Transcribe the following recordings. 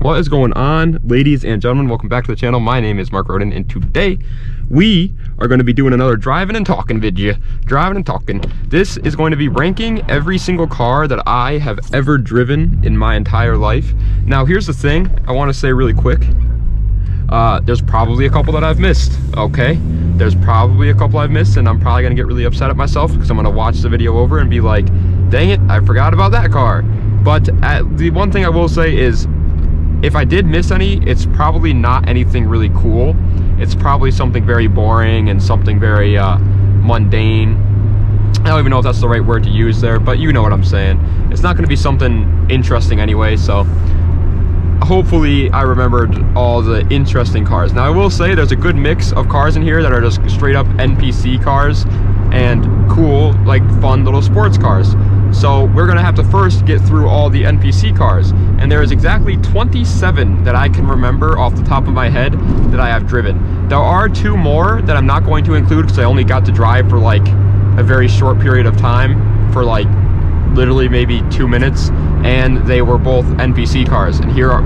What is going on, ladies and gentlemen? Welcome back to the channel. My name is Mark Roden, and today we are going to be doing another driving and talking video. Driving and talking. This is going to be ranking every single car that I have ever driven in my entire life. Now, here's the thing I want to say really quick. There's probably a couple that I've missed, okay? There's probably a couple I've missed, and I'm probably going to get really upset at myself because I'm going to watch the video over and be like, dang it, I forgot about that car. But the one thing I will say is, if I did miss any, it's probably not anything really cool. It's probably something very boring and something very mundane. I don't even know if that's the right word to use there, but you know what I'm saying. It's not going to be something interesting anyway, so hopefully I remembered all the interesting cars. Now, I will say there's a good mix of cars in here that are just straight up NPC cars and cool, like fun little sports cars. So we're gonna have to first get through all the NPC cars, and there is exactly 27 that I can remember off the top of my head that I have driven. There are two more that I'm not going to include because I only got to drive for like a very short period of time, for like literally maybe 2 minutes, and they were both NPC cars, and here are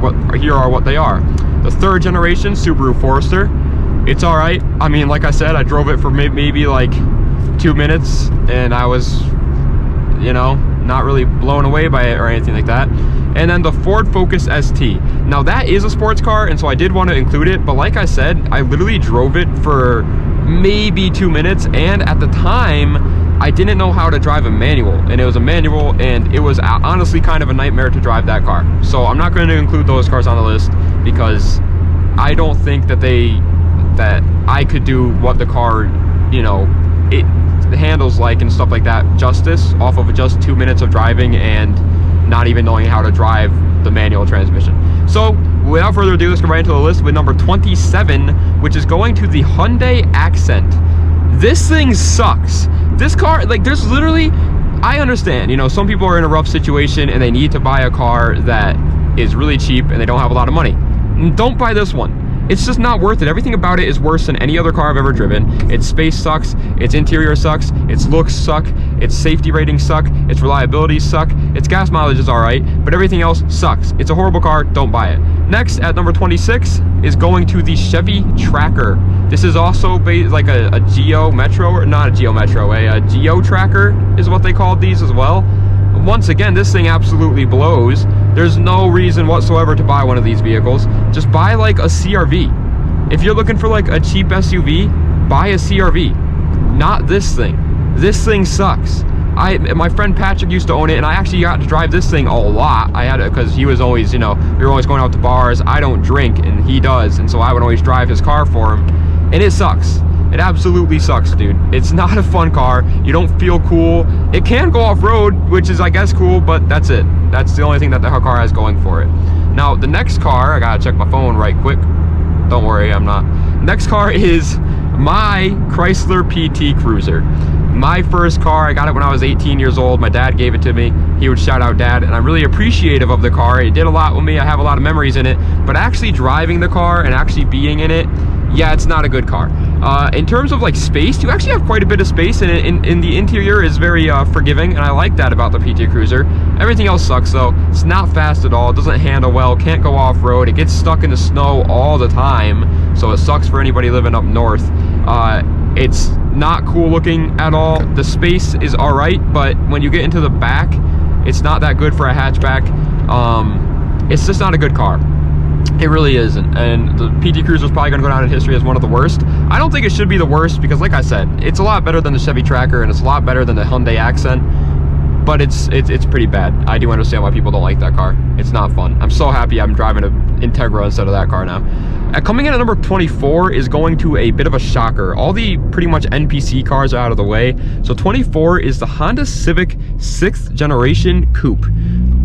what they are. The third generation Subaru Forester. It's all right. I mean, like I said, I drove it for maybe like 2 minutes, and I was, you know, not really blown away by it or anything like that. And then the Ford Focus ST. Now, that is a sports car, and so I did want to include it, but like I said, I literally drove it for maybe 2 minutes, and at the time I didn't know how to drive a manual, and it was a manual, and it was honestly kind of a nightmare to drive that car. So I'm not going to include those cars on the list because I don't think that I could do what the car, you know, it handles like and stuff like that justice off of just 2 minutes of driving and not even knowing how to drive the manual transmission. So without further ado, let's go right into the list with number 27, which is going to the Hyundai Accent. This thing sucks. This car, like, there's literally, I understand, you know, some people are in a rough situation and they need to buy a car that is really cheap and they don't have a lot of money. Don't buy this one. It's just not worth it. Everything about it is worse than any other car I've ever driven. Its space sucks, its interior sucks, its looks suck, its safety ratings suck, its reliability suck, its gas mileage is alright, but everything else sucks. It's a horrible car, don't buy it. Next, at number 26, is going to the Chevy Tracker. This is also like a Geo Metro, or not a Geo Metro, a Geo Tracker is what they called these as well. Once again, this thing absolutely blows. There's no reason whatsoever to buy one of these vehicles. Just buy like a CRV. If you're looking for like a cheap SUV, buy a CRV. Not this thing. This thing sucks. My friend Patrick used to own it, and I actually got to drive this thing a lot. I had it because he was always, you know, we were always going out to bars. I don't drink, and he does, and so I would always drive his car for him, and it sucks. It absolutely sucks, dude. It's not a fun car. You don't feel cool. It can go off-road, which is, I guess, cool, but that's it. That's the only thing that the car has going for it. Now, the next car, I gotta check my phone right quick. Don't worry, I'm not. Next car is my Chrysler PT Cruiser. My first car, I got it when I was 18 years old. My dad gave it to me. He would shout out Dad, and I'm really appreciative of the car. It did a lot with me. I have a lot of memories in it, but actually driving the car and actually being in it, yeah, it's not a good car. In terms of like space, you actually have quite a bit of space, and in the interior is very forgiving, and I like that about the PT Cruiser. Everything else sucks though. It's not fast at all. It doesn't handle well. Can't go off-road. It gets stuck in the snow all the time, so it sucks for anybody living up north. It's not cool looking at all. The space is all right, but when you get into the back, it's not that good for a hatchback. It's just not a good car. It really isn't, and the PT Cruiser is probably going to go down in history as one of the worst. I don't think it should be the worst because, like I said, it's a lot better than the Chevy Tracker, and it's a lot better than the Hyundai Accent, but it's pretty bad. I do understand why people don't like that car. It's not fun. I'm so happy I'm driving an Integra instead of that car now. Coming in at number 24 is going to a bit of a shocker. All the pretty much NPC cars are out of the way. So 24 is the Honda Civic 6th generation coupe.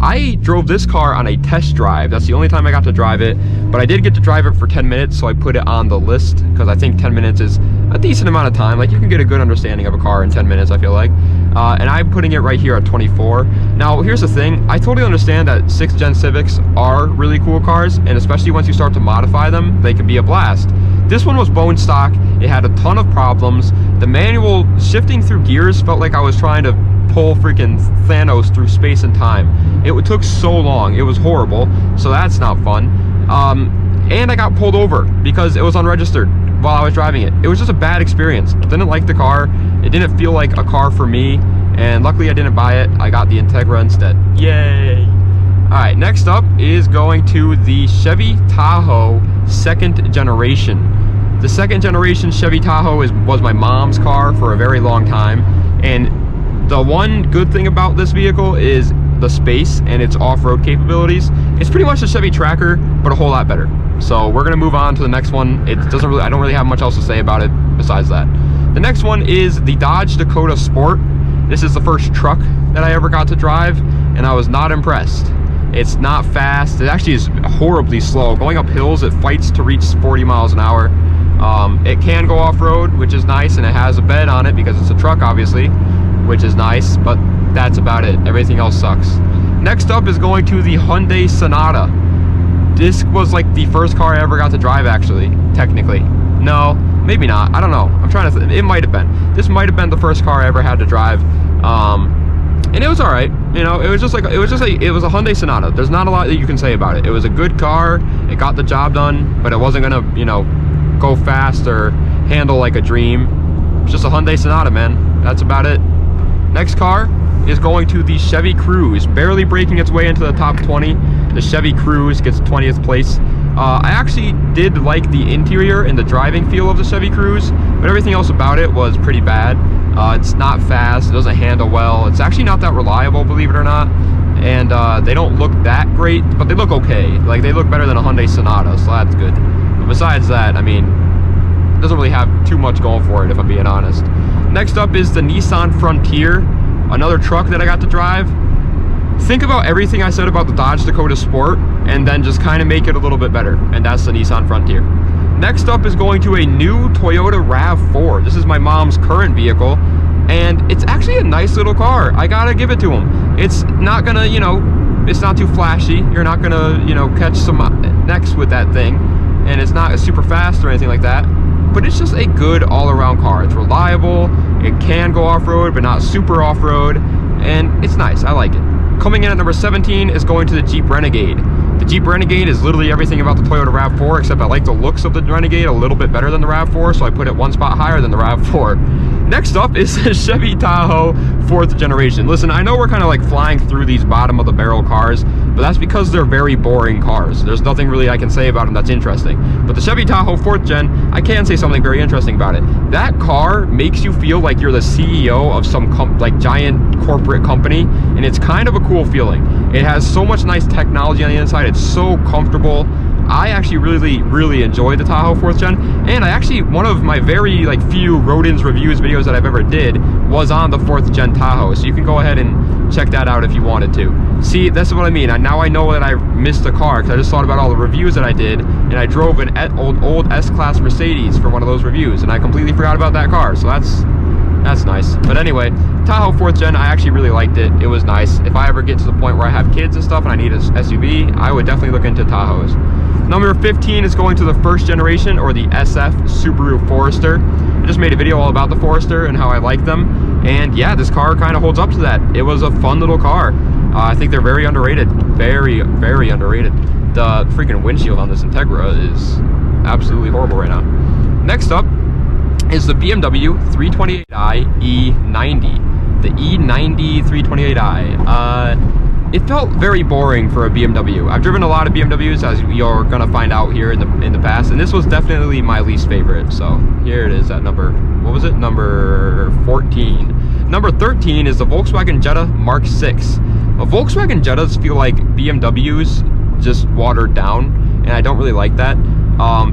I drove this car on a test drive. That's the only time I got to drive it, but I did get to drive it for 10 minutes, so I put it on the list because I think 10 minutes is a decent amount of time. Like, you can get a good understanding of a car in 10 minutes, I feel like. And I'm putting it right here at 24. Now, here's the thing. I totally understand that 6th gen Civics are really cool cars, and especially once you start to modify them, they can be a blast. This one was bone stock. It had a ton of problems. The manual shifting through gears felt like I was trying to pull freaking Thanos through space and time. It took so long. It was horrible, so that's not fun. And I got pulled over because it was unregistered while I was driving it. It was just a bad experience. Didn't like the car. It didn't feel like a car for me. And luckily I didn't buy it. I got the Integra instead. Yay! Alright, next up is going to the Chevy Tahoe 2nd generation. The 2nd generation Chevy Tahoe was my mom's car for a very long time. And the one good thing about this vehicle is the space and its off-road capabilities. It's pretty much a Chevy Tracker, but a whole lot better. So we're gonna move on to the next one. I don't really have much else to say about it besides that. The next one is the Dodge Dakota Sport. This is the first truck that I ever got to drive, and I was not impressed. It's not fast. It actually is horribly slow. Going up hills, it fights to reach 40 miles an hour. It can go off-road, which is nice, and it has a bed on it because it's a truck, obviously, which is nice, but that's about it. Everything else sucks. Next up is going to the Hyundai Sonata. This was like the first car I ever got to drive, actually, technically. No, maybe not. I don't know. I'm trying to it might have been. This might have been the first car I ever had to drive. And it was all right. You know, it was a Hyundai Sonata. There's not a lot that you can say about it. It was a good car. It got the job done, but it wasn't gonna, you know, go fast or handle like a dream. It's just a Hyundai Sonata, man. That's about it. Next car is going to the Chevy Cruze, barely breaking its way into the top 20. The Chevy Cruze gets 20th place. I actually did like the interior and the driving feel of the Chevy Cruze, but everything else about it was pretty bad. It's not fast, it doesn't handle well, it's actually not that reliable, believe it or not, and they don't look that great, but they look okay. Like, they look better than a Hyundai Sonata, so that's good. But besides that, I mean, it doesn't really have too much going for it, if I'm being honest. Next up is the Nissan Frontier, another truck that I got to drive. Think about everything I said about the Dodge Dakota Sport and then just kind of make it a little bit better, and that's the Nissan Frontier. Next up is going to a new Toyota RAV4. This is my mom's current vehicle, and it's actually a nice little car. I gotta give it to him. It's not gonna, you know, it's not too flashy. You're not gonna, you know, catch some necks with that thing, and it's not super fast or anything like that. But it's just a good all-around car. It's reliable, it can go off-road, but not super off-road, and it's nice, I like it. Coming in at number 17 is going to the Jeep Renegade. The Jeep Renegade is literally everything about the Toyota RAV4, except I like the looks of the Renegade a little bit better than the RAV4, so I put it one spot higher than the RAV4. Next up is the Chevy Tahoe 4th generation. Listen, I know we're kind of like flying through these bottom of the barrel cars, but that's because they're very boring cars. There's nothing really I can say about them that's interesting. But the Chevy Tahoe 4th gen, I can say something very interesting about it. That car makes you feel like you're the CEO of some like giant corporate company, and it's kind of a cool feeling. It has so much nice technology on the inside. It's so comfortable. I actually really enjoyed the Tahoe 4th gen, and I actually, one of my very like few Rodin's reviews videos that I've ever did was on the 4th gen Tahoe, so you can go ahead and check that out if you wanted to. See, that's what I mean. Now I know that I missed a car because I just thought about all the reviews that I did, and I drove an old S-Class Mercedes for one of those reviews, and I completely forgot about that car, so that's nice. But anyway, Tahoe 4th gen, I actually really liked it. It was nice. If I ever get to the point where I have kids and stuff and I need an SUV, I would definitely look into Tahoes. Number 15 is going to the 1st generation, or the SF Subaru Forester. I just made a video all about the Forester and how I like them. And yeah, this car kind of holds up to that. It was a fun little car. I think they're very underrated. Very underrated. The freaking windshield on this Integra is absolutely horrible right now. Next up is the BMW 328i E90. The E90 328i. It felt very boring for a BMW. I've driven a lot of BMWs, as you're gonna find out here in the past, and this was definitely my least favorite. So here it is at number, what was it? Number 14. Number 13 is the Volkswagen Jetta Mark 6. Volkswagen Jettas feel like BMWs just watered down, and I don't really like that.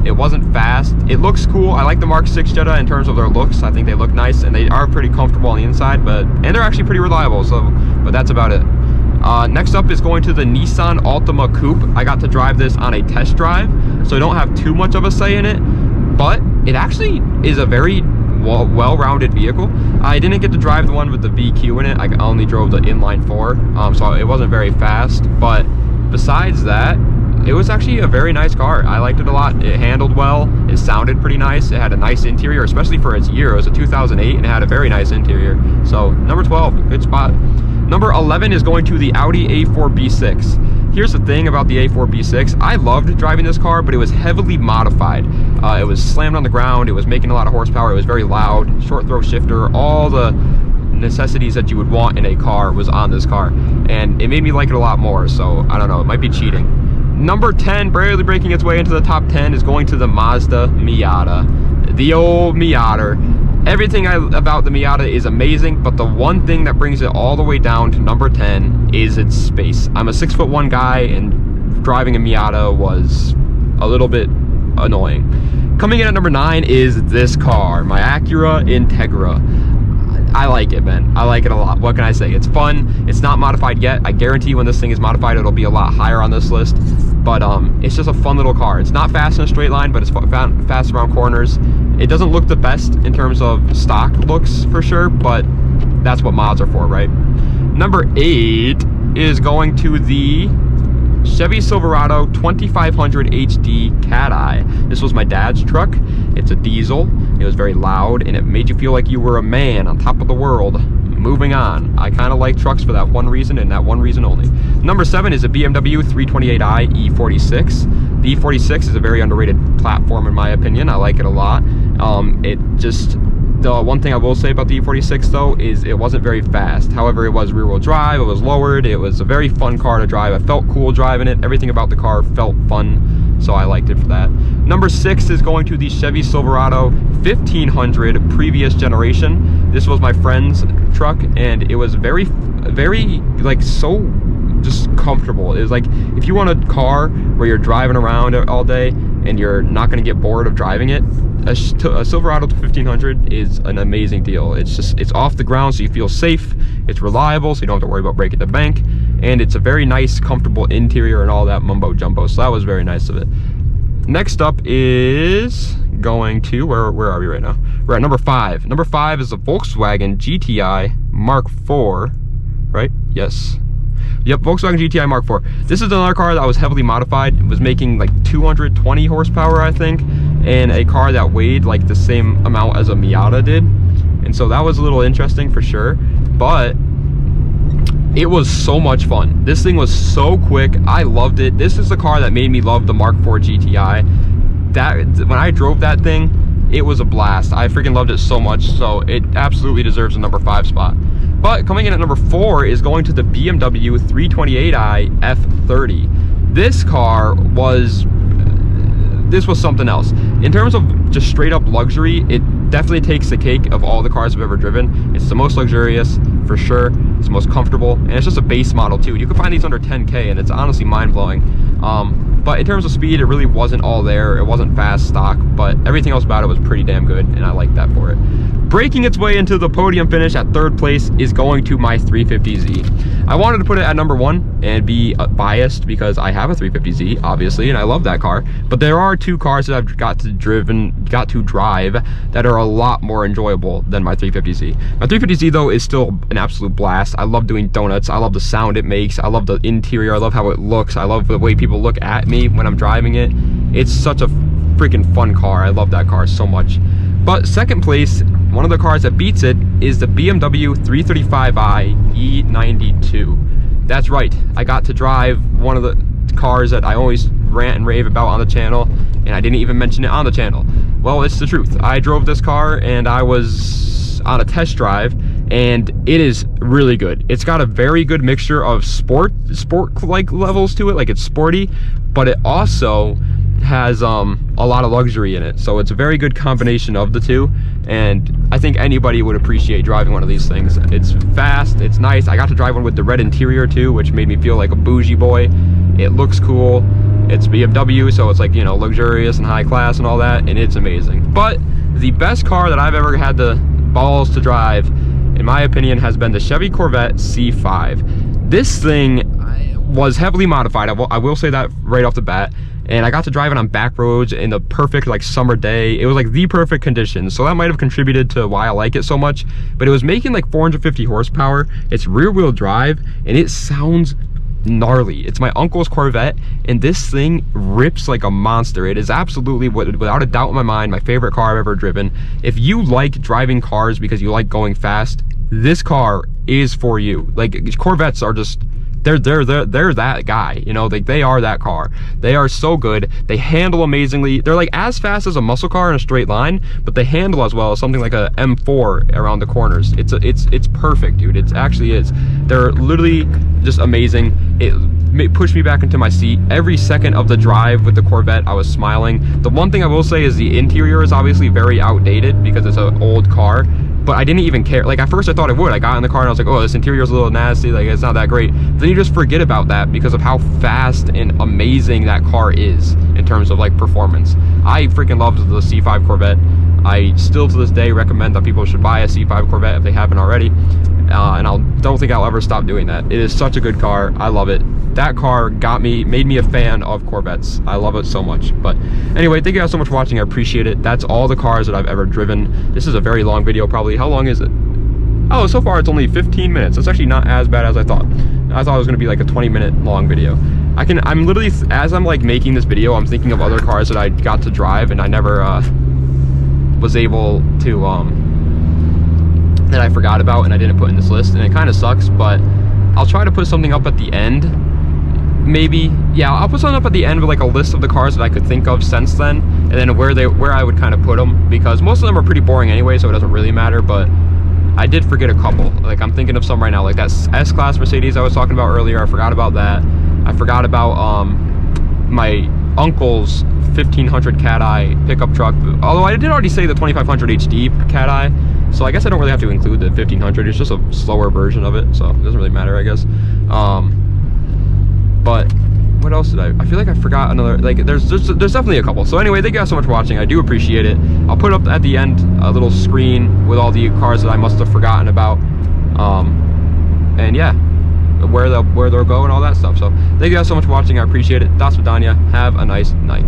It wasn't fast. It looks cool. I like the Mark 6 Jetta in terms of their looks. I think they look nice, and they are pretty comfortable on the inside, and they're actually pretty reliable, but that's about it. Next up is going to the Nissan Altima Coupe. I got to drive this on a test drive, so I don't have too much of a say in it, but it actually is a very well-rounded vehicle. I didn't get to drive the one with the VQ in it. I only drove the inline 4, so it wasn't very fast, but besides that, it was actually a very nice car. I liked it a lot. It handled well. It sounded pretty nice. It had a nice interior, especially for its year. It was a 2008 and it had a very nice interior. So number 12, good spot. Number 11 is going to the Audi A4 B6. here's the thing about the A4B6. I loved driving this car, but it was heavily modified. It was slammed on the ground, it was making a lot of horsepower, it was very loud, short throw shifter, all the necessities that you would want in a car was on this car, and it made me like it a lot more. So I don't know, it might be cheating. Number 10, barely breaking its way into the top 10, is going to the Mazda Miata. The old Miata. Everything about the Miata is amazing, but the one thing that brings it all the way down to number 10 is its space. I'm a 6'1" guy, and driving a Miata was a little bit annoying. Coming in at number 9 is this car, my Acura Integra. I like it, man. I like it a lot. What can I say? It's fun. It's not modified yet. I guarantee when this thing is modified, it'll be a lot higher on this list. But it's just a fun little car. It's not fast in a straight line, but it's fast around corners. It doesn't look the best in terms of stock looks, for sure, but that's what mods are for, right? Number 8 is going to the Chevy Silverado 2500 HD Cat Eye. This was my dad's truck. It's a diesel. It was very loud, and it made you feel like you were a man on top of the world. Moving on. I kind of like trucks for that one reason, and that one reason only. Number 7 is a BMW 328i E46. The E46 is a very underrated platform in my opinion. I like it a lot. The one thing I will say about the E46 though is it wasn't very fast. However, it was rear-wheel drive, it was lowered, it was a very fun car to drive. I felt cool driving it. Everything about the car felt fun, so I liked it for that. Number 6 is going to the Chevy Silverado 1500 previous generation. This was my friend's truck, and it was very, like, so just comfortable. It was like, if you want a car where you're driving around all day and you're not going to get bored of driving it, a Silverado 1500 is an amazing deal. It's off the ground, so you feel safe. It's reliable, so you don't have to worry about breaking the bank, and it's a very nice, comfortable interior and all that mumbo jumbo. So that was very nice of it. Next up is going to where are we right now? We're at number 5. Number 5 is the Volkswagen GTI Mark IV, right? Yes. Yep, Volkswagen GTI Mark IV. This is another car that was heavily modified. It was making like 220 horsepower, I think, and a car that weighed like the same amount as a Miata did. And so that was a little interesting for sure, but it was so much fun. This thing was so quick. I loved it. This is the car that made me love the Mark IV GTI. When I drove that thing, it was a blast. I freaking loved it so much, so it absolutely deserves a number 5 spot. But coming in at number 4 is going to the BMW 328i F30. This car was something else. In terms of just straight up luxury, it definitely takes the cake of all the cars I've ever driven. It's the most luxurious, for sure. It's the most comfortable, and it's just a base model too. You can find these under 10K, and it's honestly mind-blowing. But in terms of speed, it really wasn't all there. It wasn't fast stock, but everything else about it was pretty damn good, and I like that for it. Breaking its way into the podium finish at 3rd place is going to my 350Z. I wanted to put it at number 1 and be biased because I have a 350Z, obviously, and I love that car. But there are 2 cars that I've got to drive that are a lot more enjoyable than my 350Z. My 350Z though is still an absolute blast. I love doing donuts. I love the sound it makes. I love the interior. I love how it looks. I love the way people look at me when I'm driving it. It's such a freaking fun car. I love that car so much. But 2nd place, one of the cars that beats it, is the BMW 335i E92. That's right, I got to drive one of the cars that I always rant and rave about on the channel, and I didn't even mention it on the channel. Well, it's the truth. I drove this car, and I was on a test drive, and it is really good. It's got a very good mixture of sport-like levels to it, like it's sporty, but it also has a lot of luxury in it. So it's a very good combination of the two, and I think anybody would appreciate driving one of these things. It's fast, it's nice. I got to drive one with the red interior too, which made me feel like a bougie boy. It looks cool. It's BMW, so it's like, you know, luxurious and high class and all that, and it's amazing. But the best car that I've ever had the balls to drive, in my opinion, has been the Chevy Corvette C5. This thing was heavily modified. I will say that right off the bat. And I got to drive it on back roads in the perfect like summer day. It was like the perfect conditions, so that might have contributed to why I like it so much. But it was making like 450 horsepower. It's rear wheel drive, and it sounds gnarly. It's my uncle's Corvette, and this thing rips like a monster. It is absolutely, without a doubt in my mind, my favorite car I've ever driven. If you like driving cars because you like going fast, this car is for you. Like, Corvettes are just they're that guy, you know, like they are that car. They are so good. They handle amazingly. They're like as fast as a muscle car in a straight line, but they handle as well as something like a M4 around the corners. It's perfect, dude. It actually is. They're literally just amazing. It pushed me back into my seat. Every second of the drive with the Corvette, I was smiling. The one thing I will say is the interior is obviously very outdated because it's an old car, but I didn't even care. Like, at first I thought it would. I got in the car and I was like, oh, this interior is a little nasty, like it's not that great. Then you just forget about that because of how fast and amazing that car is in terms of like performance. I freaking loved the C5 Corvette. I still to this day recommend that people should buy a C5 Corvette if they haven't already, and I don't think I'll ever stop doing that. It is such a good car. I love it. That car made me a fan of Corvettes. I love it so much. But anyway, thank you guys so much for watching. I appreciate it. That's all the cars that I've ever driven. This is a very long video, probably. How long is it? Oh, so far it's only 15 minutes. That's actually not as bad as I thought. I thought it was gonna be like a 20-minute long video. I'm literally, as I'm like making this video, I'm thinking of other cars that I got to drive and I never was able to, that I forgot about and I didn't put in this list, and it kind of sucks, but I'll try to put something up at the end. Maybe, yeah, I'll put something up at the end with like a list of the cars that I could think of since then, and then where I would kind of put them, because most of them are pretty boring anyway, so it doesn't really matter. But I did forget a couple. Like, I'm thinking of some right now, like that S-Class Mercedes I was talking about earlier. I forgot about that. I forgot about my uncle's 1500 Cat-Eye pickup truck, although I did already say the 2500 HD Cat-Eye, so I guess I don't really have to include the 1500. It's just a slower version of it, so it doesn't really matter, I guess. But what else did I feel like I forgot another, like there's definitely a couple. So anyway, thank you guys so much for watching. I do appreciate it. I'll put up at the end a little screen with all the cars that I must have forgotten about, and yeah, where they'll go and all that stuff. So thank you guys so much for watching. I appreciate it. Das Vidania. Have a nice night.